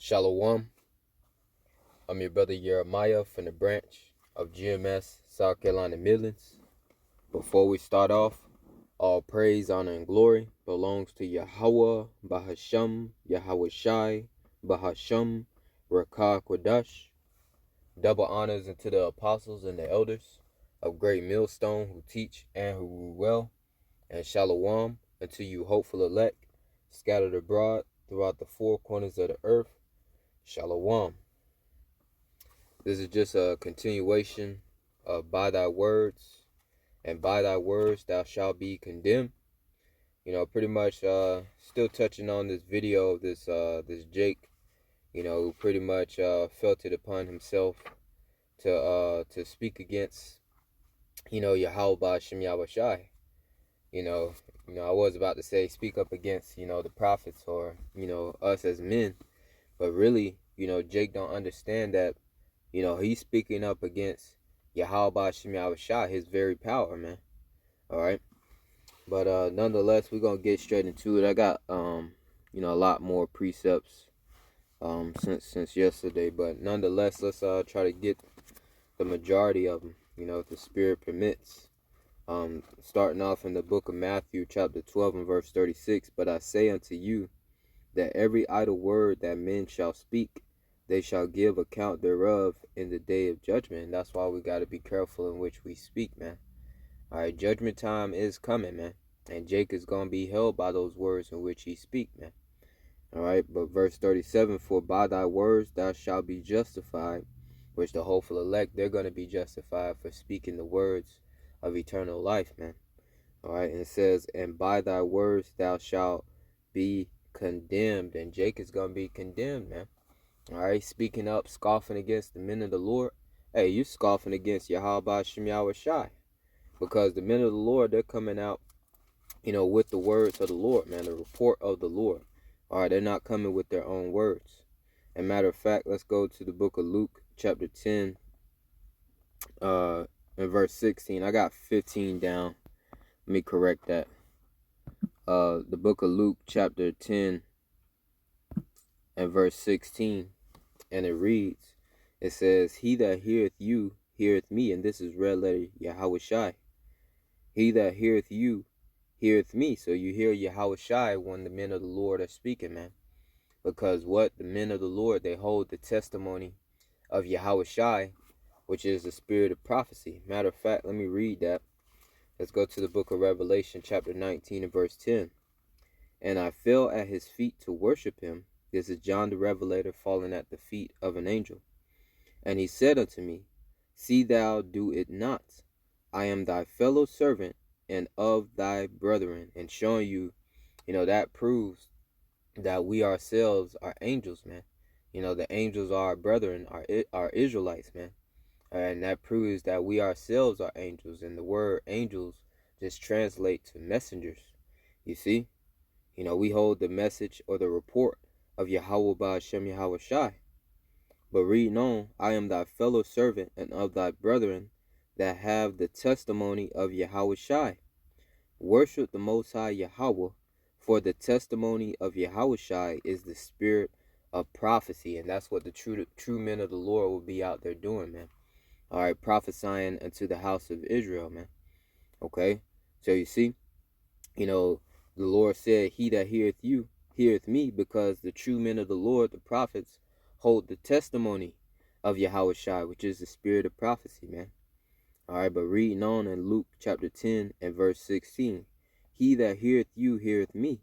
Shalawam, I'm your brother Jeremiah from the branch of GMS, South Carolina Midlands. Before we start off, all praise, honor, and glory belongs to Yahawah, Bahasham, Yahawashi, Bahasham, Rakah Kwadash. Double honors unto the apostles and the elders of Great Millstone who teach and who rule well. And Shalawam unto you hopeful elect, scattered abroad throughout the four corners of the earth. Shalawam. This is just a continuation of by thy words, and by thy words thou shalt be condemned. Pretty much still touching on this video of this Jake, who pretty much felt it upon himself to speak against, Yahawah Bahasham Yahawashi. I was about to say speak up against, the prophets or, us as men, but really, Jake don't understand that, he's speaking up against Yahawah Bahasham Yahawashi, his very power, man. All right. But nonetheless, we're gonna get straight into it. I got a lot more precepts since yesterday, but nonetheless, let's try to get the majority of them, if the spirit permits. Starting off in the book of Matthew, chapter 12 and verse 36. But I say unto you that every idle word that men shall speak, they shall give account thereof in the day of judgment. And that's why we got to be careful in which we speak, man. All right, judgment time is coming, man. And Jake is going to be held by those words in which he speak, man. All right, but verse 37, for by thy words thou shalt be justified, which the hopeful elect, they're going to be justified for speaking the words of eternal life, man. All right, and it says, and by thy words thou shalt be condemned. And Jake is going to be condemned, man. All right, speaking up, scoffing against the men of the Lord. Hey, you scoffing against Yahawah Bahasham Yahawashi, because the men of the Lord, they're coming out, with the words of the Lord, man, the report of the Lord. All right, they're not coming with their own words. And matter of fact, let's go to the book of Luke, chapter 10, and verse 16. I got 15 down. Let me correct that. The book of Luke, chapter 10, and verse 16. And it reads, it says, he that heareth you, heareth me. And this is red letter Yahawashi. He that heareth you, heareth me. So you hear Yahawashi when the men of the Lord are speaking, man. Because what? The men of the Lord, they hold the testimony of Yahawashi, which is the spirit of prophecy. Matter of fact, let me read that. Let's go to the book of Revelation, chapter 19 and verse 10. And I fell at his feet to worship him. This is John the Revelator falling at the feet of an angel. And he said unto me, see thou do it not. I am thy fellow servant and of thy brethren. And showing you, that proves that we ourselves are angels, man. The angels are our brethren, are Israelites, man. And that proves that we ourselves are angels. And the word angels just translate to messengers. You see? We hold the message or the report of Yahawah Bahasham Yahawashi. But reading on, I am thy fellow servant and of thy brethren that have the testimony of Yahawashi. Worship the Most High Yahawah, for the testimony of Yahawashi is the spirit of prophecy. And that's what the true men of the Lord will be out there doing, man. All right, prophesying unto the house of Israel, man. Okay, so you see, the Lord said, he that heareth you, heareth me, because the true men of the Lord, the prophets, hold the testimony of Yahawashi, which is the spirit of prophecy, man. All right, but reading on in Luke chapter 10 and verse 16, he that heareth you, heareth me,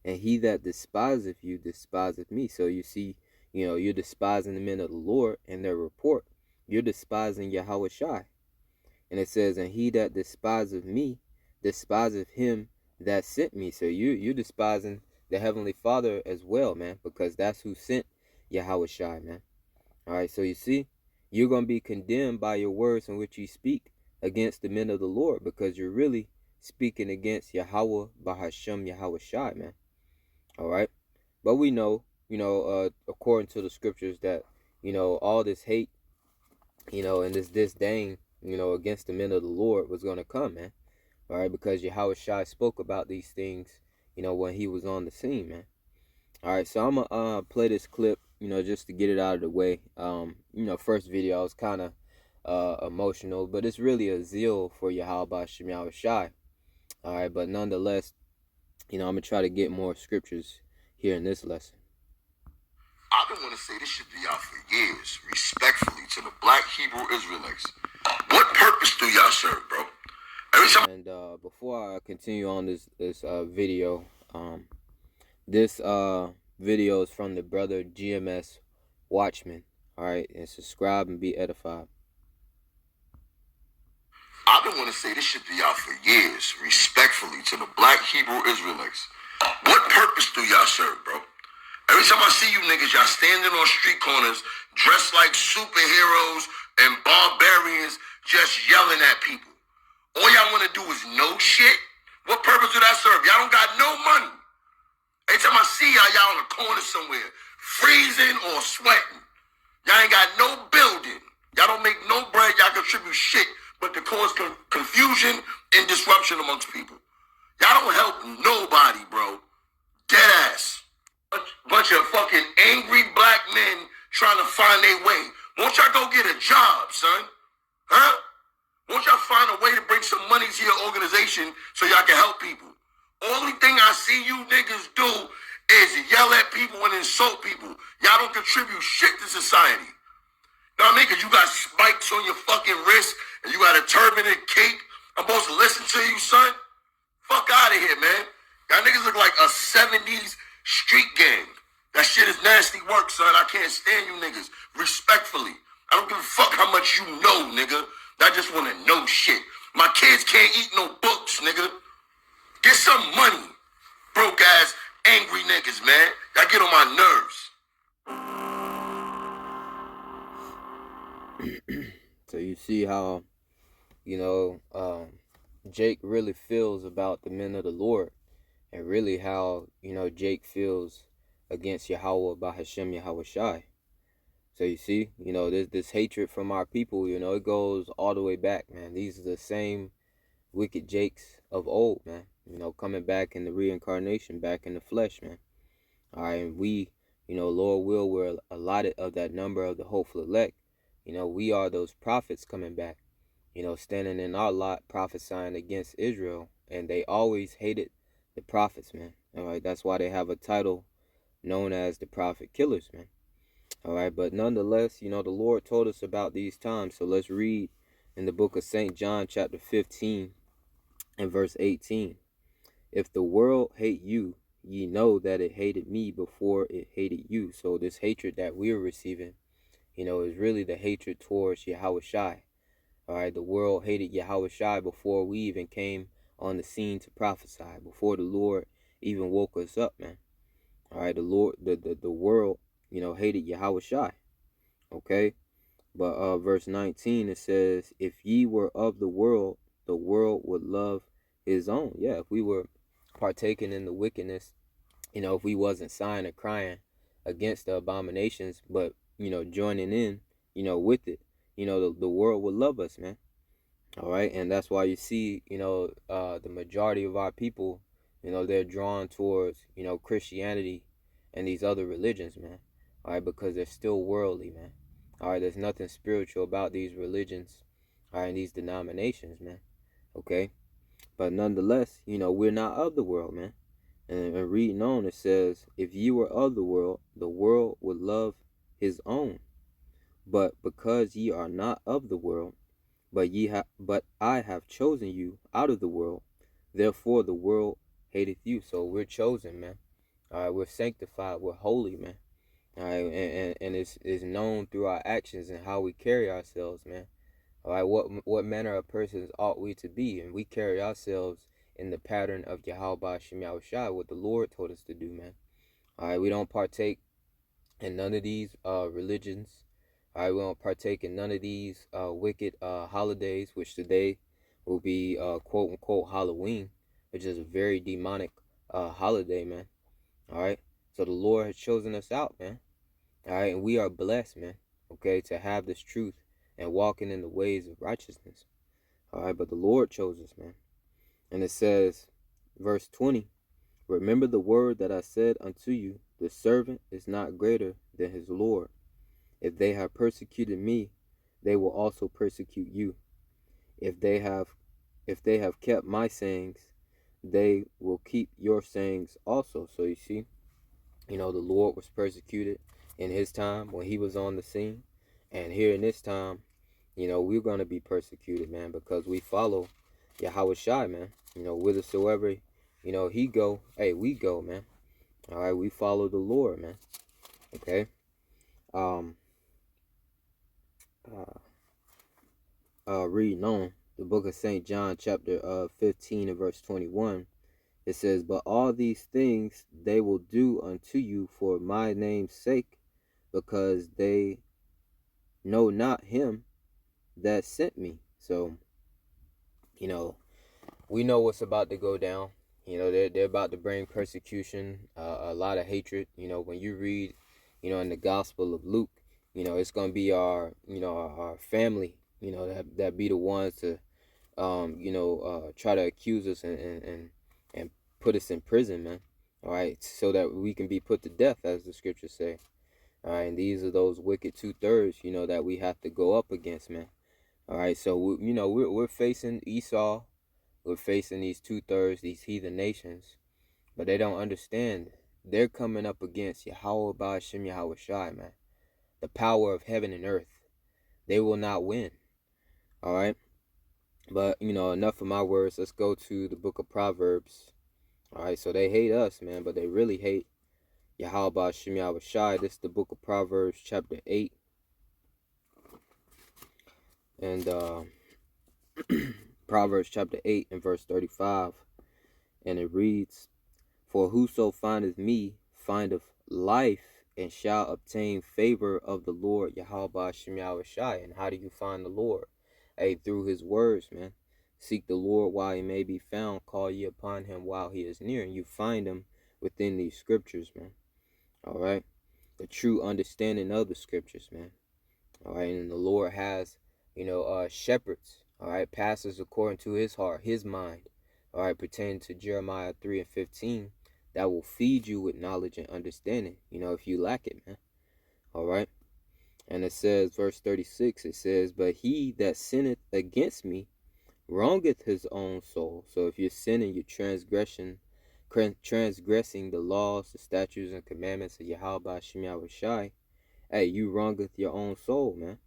and he that despiseth you, despiseth me. So you see, you're despising the men of the Lord and their report. You're despising Yahawashi. And it says, and he that despiseth me, despiseth him that sent me. So you're despising the Heavenly Father as well, man, because that's who sent Yahawashi, man. All right, so you see, you're going to be condemned by your words in which you speak against the men of the Lord, because you're really speaking against Yahawah Bahasham Yahawashi, man. All right, but we know, according to the scriptures that, all this hate, and this disdain, against the men of the Lord was going to come, man. All right, because Yahawashi spoke about these things, when he was on the scene, man. All right, so I'm going to play this clip just to get it out of the way. First video I was kind of emotional, but it's really a zeal for Yahawashi. All right, but nonetheless, I'm gonna try to get more scriptures here in this lesson. I've been wanting to say this should be out for years, respectfully, to the black Hebrew Israelites. What purpose do y'all serve, bro? And before I continue on this video, this video is from the brother GMS Watchman. All right, and subscribe and be edified. I've been wanting to say this should be out for years, respectfully, to the black Hebrew Israelites. What purpose do y'all serve, bro? Every time I see you niggas, y'all standing on street corners, dressed like superheroes and barbarians, just yelling at people. All y'all want to do is know shit? What purpose do that serve? Y'all don't got no money. Every time I see y'all on the corner somewhere, freezing or sweating. Y'all ain't got no building. Y'all don't make no bread. Y'all contribute shit, but to cause confusion and disruption amongst people. Y'all don't help nobody, bro. Dead ass. Bunch of fucking angry black men trying to find their way. Won't y'all go get a job, son? Huh? Won't y'all find a way to bring some money to your organization so y'all can help people? Only thing I see you niggas do is yell at people and insult people. Y'all don't contribute shit to society. You know what I mean? Because you got spikes on your fucking wrist and you got a turban and cape. I'm supposed to listen to you, son? Fuck out of here, man. Y'all niggas look like a 70s street gang. That shit is nasty work, son. I can't stand you niggas. Respectfully. I don't give a fuck how much you know, nigga. I just want to know shit. My kids can't eat no books, nigga. Get some money. Broke ass, angry niggas, man. Y'all get on my nerves. So you see how, Jake really feels about the men of the Lord. And really how, Jake feels against Yahawah, Bahasham, Yahawashi. So you see, this hatred from our people, it goes all the way back, man. These are the same wicked Jakes of old, man. Coming back in the reincarnation, back in the flesh, man. All right, and we, Lord will, we're allotted of that number of the hopeful elect. We are those prophets coming back, standing in our lot, prophesying against Israel. And they always hated the prophets, man. All right, that's why they have a title known as the prophet killers, man. All right, but nonetheless, the Lord told us about these times. So let's read in the book of St. John, chapter 15 and verse 18. If the world hate you, ye know that it hated me before it hated you. So this hatred that we're receiving, is really the hatred towards Yahawashi. All right, the world hated Yahawashi before we even came on the scene to prophesy, before the Lord even woke us up, man. All right, the world, hated Yahawashi. Okay, but verse 19, it says, if ye were of the world would love his own. Yeah, if we were partaking in the wickedness, if we wasn't sighing or crying against the abominations, but, joining in, with it, the world would love us, man. All right, and that's why you see, the majority of our people, they're drawn towards, Christianity and these other religions, man. All right, because they're still worldly, man. All right, there's nothing spiritual about these religions, all right, and these denominations, man. Okay, but nonetheless, we're not of the world, man. And reading on, it says, if ye were of the world would love his own. But because ye are not of the world, but I have chosen you out of the world, therefore the world hateth you. So we're chosen, man. All right, we're sanctified, we're holy, man. All right, and it's known through our actions and how we carry ourselves, man. All right, what manner of persons ought we to be? And we carry ourselves in the pattern of Yahawah Shem Yahawashi, what the Lord told us to do, man. All right, we don't partake in none of these religions. All right, we don't partake in none of these wicked holidays, which today will be quote unquote Halloween, which is a very demonic holiday, man. All right, so the Lord has chosen us out, man. All right, and we are blessed, man. Okay, to have this truth and walking in the ways of righteousness. All right, but the Lord chose us, man. And it says, verse 20, remember the word that I said unto you, the servant is not greater than his Lord. If they have persecuted me, they will also persecute you. If they have kept my sayings, they will keep your sayings also. So you see, the Lord was persecuted in his time when he was on the scene. And here in this time, we're going to be persecuted, man, because we follow Yahawashi, man. Whithersoever, he go, hey, we go, man. All right, we follow the Lord, man. Okay. Reading on the book of St. John, chapter 15 and verse 21, it says, "But all these things they will do unto you for my name's sake, because they know not him that sent me." So, we know what's about to go down. They're about to bring persecution, a lot of hatred. When you read, in the Gospel of Luke, it's gonna be our family, that be the ones to, try to accuse us and put us in prison, man. All right, so that we can be put to death, as the scriptures say. All right, and these are those wicked 2/3, that we have to go up against, man. All right, so we're facing Esau. We're facing these 2/3, these heathen nations, but they don't understand. They're coming up against Yahawah, Bahasham, Yahawashi, man. The power of heaven and earth. They will not win. All right. But, enough of my words. Let's go to the book of Proverbs. All right. So they hate us, man, but they really hate Yahawah, Bahasham, Yahawashi. This is the book of Proverbs, chapter 8. And, Proverbs chapter 8 and verse 35, and it reads, "For whoso findeth me findeth life, and shall obtain favor of the Lord." Yahawah Shem Yahawashi. And how do you find the Lord? Hey, through his words, man. Seek the Lord while he may be found. Call ye upon him while he is near. And you find him within these scriptures, man. All right. The true understanding of the scriptures, man. All right. And the Lord has, shepherds. All right, pastors according to his heart, his mind. All right, pertaining to Jeremiah 3 and 15, that will feed you with knowledge and understanding, if you lack it, man. All right. And it says, verse 36, it says, "But he that sinneth against me wrongeth his own soul." So if you're sinning, you're transgressing the laws, the statutes, and commandments of Yahawah Shem Yahawashi, hey, you wrongeth your own soul, man.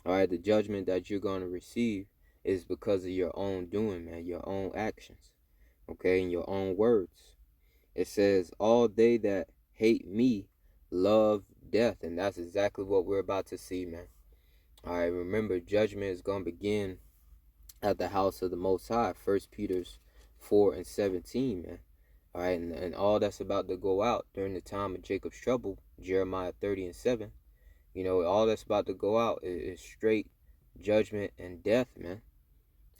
All right, the judgment that you're going to receive is because of your own doing, man, your own actions, okay, and your own words. It says, "All they that hate me love death," and that's exactly what we're about to see, man. All right, remember, judgment is going to begin at the house of the Most High, 1 Peter 4 and 17, man. All right, and all that's about to go out during the time of Jacob's trouble, Jeremiah 30 and 7, all that's about to go out is straight judgment and death, man.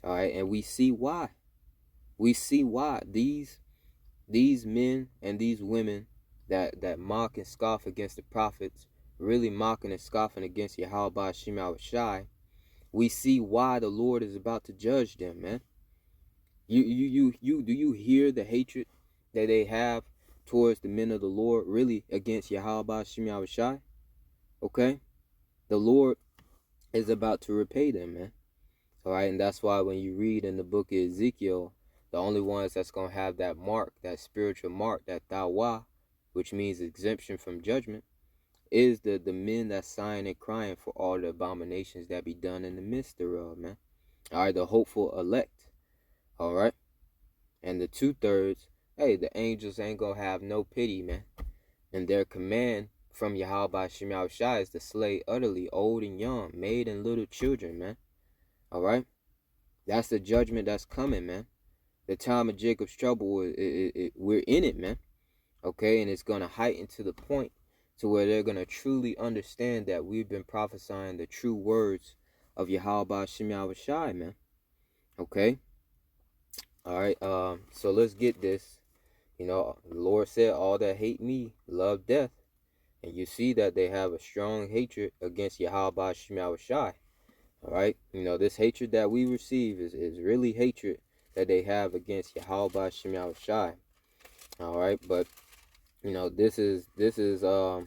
All right, and we see why. We see why these men and these women that mock and scoff against the prophets, really mocking and scoffing against Yahawah Shem Yahawashi, we see why the Lord is about to judge them, man. Do you hear the hatred that they have towards the men of the Lord, really against Yahawah Shem Yahawashi? Okay, the Lord is about to repay them, man. All right, and that's why when you read in the book of Ezekiel, the only ones that's going to have that mark, that spiritual mark, that Yahawah, which means exemption from judgment, is the men that sighing and crying for all the abominations that be done in the midst thereof, man. All right, the hopeful elect. All right, and the 2/3, hey, the angels ain't going to have no pity, man. And their command from Yahawah Shem Yahawashi is to slay utterly old and young, maid and little children, man. All right, that's the judgment that's coming, man. The time of Jacob's trouble, we're in it, man. Okay, and it's going to heighten to the point to where they're going to truly understand that we've been prophesying the true words of Yahawah Shem Yahawashi, man. Okay. All right. So let's get this. The Lord said, "All that hate me love death," and you see that they have a strong hatred against Yahawah Shem Yahawashi. All right, this hatred that we receive is really hatred that they have against Yahawah Shem Yahawashi. All right, but This is the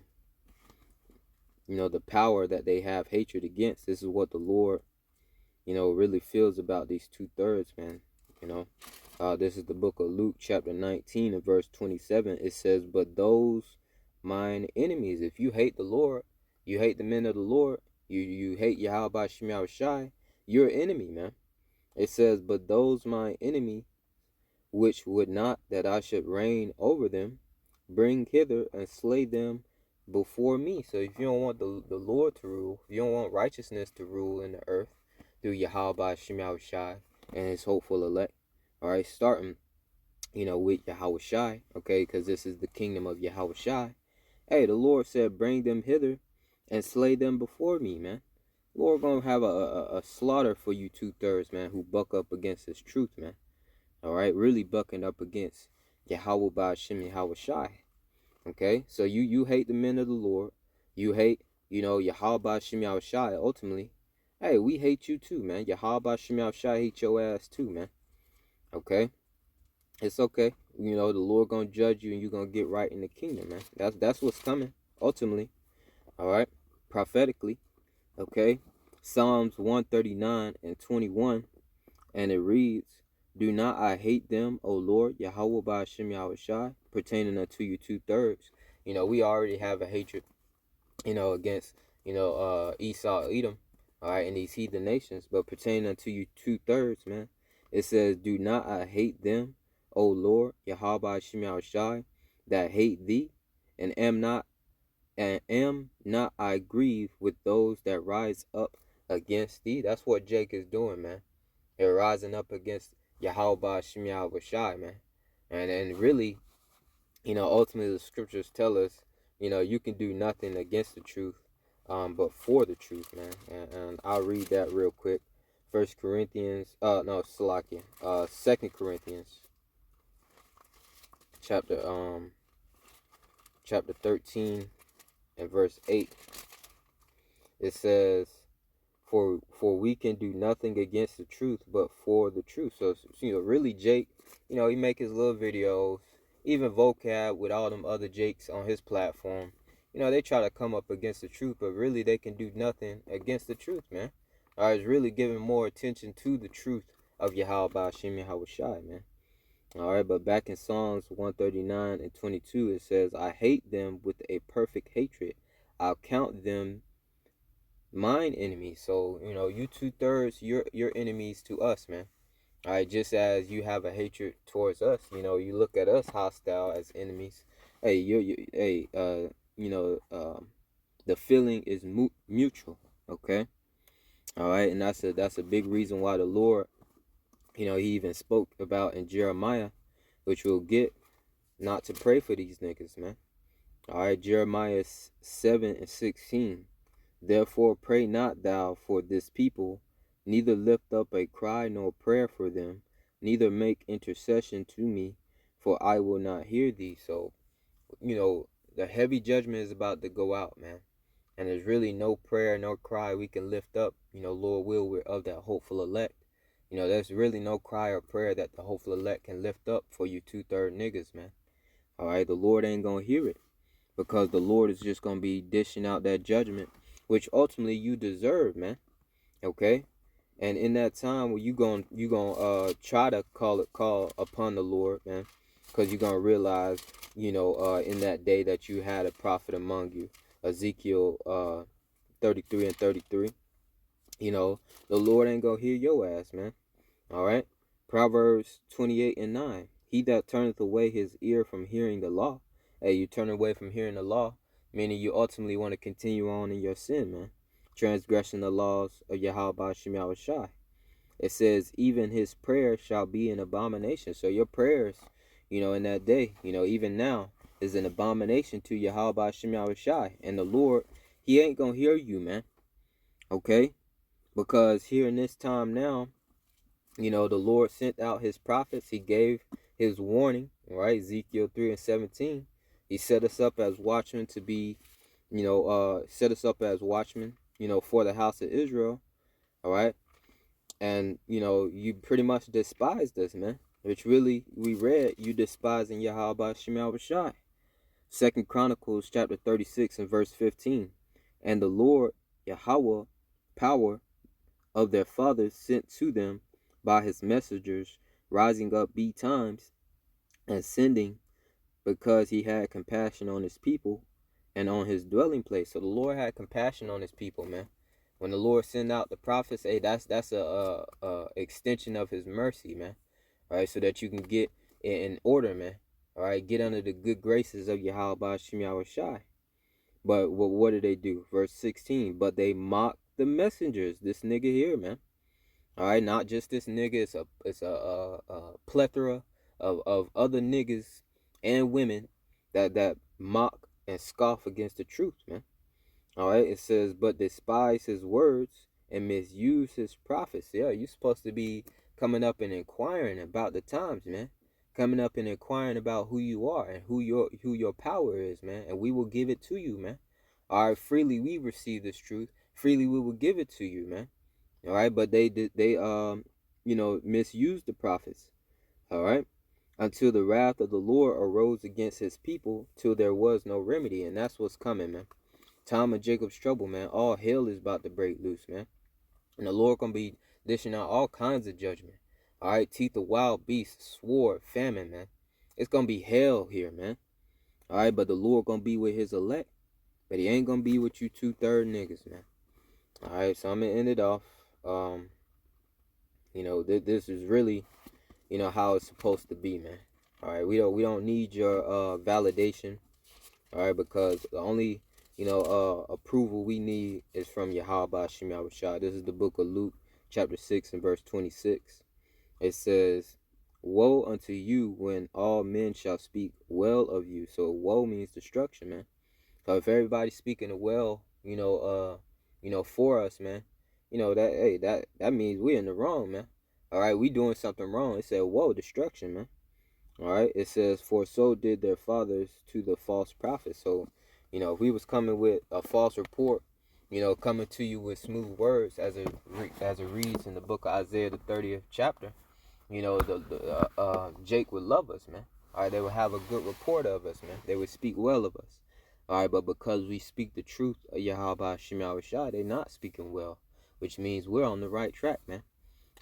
power that they have hatred against. This is what the Lord, really feels about these 2/3, man. You know, this is the book of Luke, chapter 19, and verse 27. It says, "But those mine enemies," if you hate the Lord, you hate the men of the Lord, you hate Yahawashi, you're an enemy, man. It says, "But those mine enemy, which would not that I should reign over them, bring hither and slay them before me." So if you don't want the Lord to rule, if you don't want righteousness to rule in the earth through Yahweh Shai and his hopeful elect, all right, starting, with Yahawashi, okay, because this is the kingdom of Yahawashi. Hey, the Lord said, "Bring them hither and slay them before me," man. Lord gonna have a slaughter for you 2/3, man, who buck up against his truth, man. All right, really bucking up against Yahawah Bahasham Yahawashi. Okay, so you hate the men of the Lord, you hate Yahawah Bahasham Yahawashi. Ultimately, hey, we hate you too, man. Yahawah Bahasham Yahawashi hate your ass too, man. Okay, it's okay. The Lord gonna judge you, and you're gonna get right in the kingdom, man. That's what's coming ultimately. All right, prophetically. Okay, Psalms 139 and 21. And it reads, "Do not I hate them, O Lord, Yahawah Bahasham Yahawashi, pertaining unto you 2/3." We already have a hatred, against, Esau, Edom, all right, and these heathen nations, but pertaining unto you 2/3, man. It says, "Do not I hate them, O Lord, Yahawah Bahasham Yahawashi, that hate thee, and am not I grieved with those that rise up against thee." That's what Jake is doing, man. They're rising up against Yahawah Shai, man. And really, ultimately the scriptures tell us, you can do nothing against the truth, but for the truth, man. And I'll read that real quick. 1 Corinthians, no, Salakia, 2 Corinthians, chapter 13 and verse 8. It says, For we can do nothing against the truth, but for the truth. So really, Jake, he make his little videos, even vocab with all them other Jakes on his platform. They try to come up against the truth, but really they can do nothing against the truth, man. I was really giving more attention to the truth of Yahawah Bahasham Yahawashi, man. All right, but back in Psalms 139 and 22, it says, "I hate them with a perfect hatred. I'll count them mine enemies." So, you 2/3, you're enemies to us, man. All right, just as you have a hatred towards us, you look at us hostile as enemies. Hey, the feeling is mutual, okay? All right, and that's a big reason why the Lord, he even spoke about in Jeremiah, which we'll get, not to pray for these niggas, man. All right, Jeremiah 7 and 16. "Therefore pray not thou for this people, neither lift up a cry nor prayer for them, neither make intercession to me, for I will not hear thee." So, the heavy judgment is about to go out, man. And there's really no prayer, no cry we can lift up. Lord will, we're of that hopeful elect. There's really no cry or prayer that the hopeful elect can lift up for you 2/3 niggas, man. All right, the Lord ain't gonna hear it, because the Lord is just gonna be dishing out that judgment, which ultimately you deserve, man. Okay, and in that time, where you gonna try to call upon the Lord, man, because you're gonna realize, in that day that you had a prophet among you, Ezekiel 33 and 33. The Lord ain't gonna hear your ass, man. All right, Proverbs 28 and 9. "He that turneth away his ear from hearing the law." Hey, you turn away from hearing the law, meaning you ultimately want to continue on in your sin, man. Transgressing the laws of Yahawah Bahasham Yahawashi. It says, "Even his prayer shall be an abomination." So your prayers, in that day, even now, is an abomination to Yahawah Bahasham Yahawashi. And the Lord, he ain't gonna hear you, man. Okay? Because here in this time now, the Lord sent out his prophets. He gave his warning, right? Ezekiel 3 and 17. He set us up as watchmen to be, set us up as watchmen, for the house of Israel. All right. And, you pretty much despised us, man. Which really, we read, you despising Yahawah Bahasham Yahawashi. 2 Chronicles chapter 36 and verse 15. And the Lord Yahawah power of their fathers sent to them by his messengers, rising up betimes and sending, because he had compassion on his people and on his dwelling place. So the Lord had compassion on his people, man. When the Lord sent out the prophets, hey, that's a extension of his mercy, man. All right, so that you can get in order, man. All right, get under the good graces of Yahawashi. But what did they do? Verse 16. But they mocked the messengers. This nigga here, man. All right, not just this nigga. It's a plethora of other niggas and women that mock and scoff against the truth, man. All right, it says, but despise his words and misuse his prophets. Yeah, you're supposed to be coming up and inquiring about the times, man. Coming up and inquiring about who you are and who your power is, man. And we will give it to you, man. All right, freely we receive this truth. Freely we will give it to you, man. All right, but they misused the prophets. All right, until the wrath of the Lord arose against his people, till there was no remedy. And that's what's coming, man. Time of Jacob's trouble, man. All hell is about to break loose, man. And the Lord gonna be dishing out all kinds of judgment. All right, teeth of wild beasts, sword, famine, man. It's gonna be hell here, man. All right, but the Lord gonna be with his elect, but he ain't gonna be with you 2/3 niggas, man. All right, so I'm gonna end it off. This is really, how it's supposed to be, man. All right, we don't need your validation. All right, because the only approval we need is from Yahawashi. This is the book of Luke, chapter 6 and verse 26. It says, woe unto you when all men shall speak well of you. So woe means destruction, man. So if everybody's speaking well, for us, man, that means we're in the wrong, man. All right, we doing something wrong. It said, woe, destruction, man. All right, it says, for so did their fathers to the false prophets. So, if we was coming with a false report, coming to you with smooth words, as it reads in the book of Isaiah, the 30th chapter, Jake would love us, man. All right, they would have a good report of us, man. They would speak well of us. All right, but because we speak the truth of Yahawashi, they're not speaking well, which means we're on the right track, man.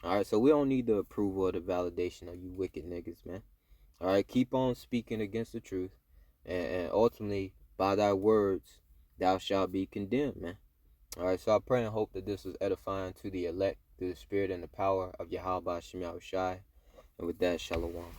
All right, so we don't need the approval or the validation of you wicked niggas, man. All right, keep on speaking against the truth, and ultimately, by thy words, thou shalt be condemned, man. All right, so I pray and hope that this was edifying to the elect through the spirit and the power of Yahawah Shai. And with that, Shalawam.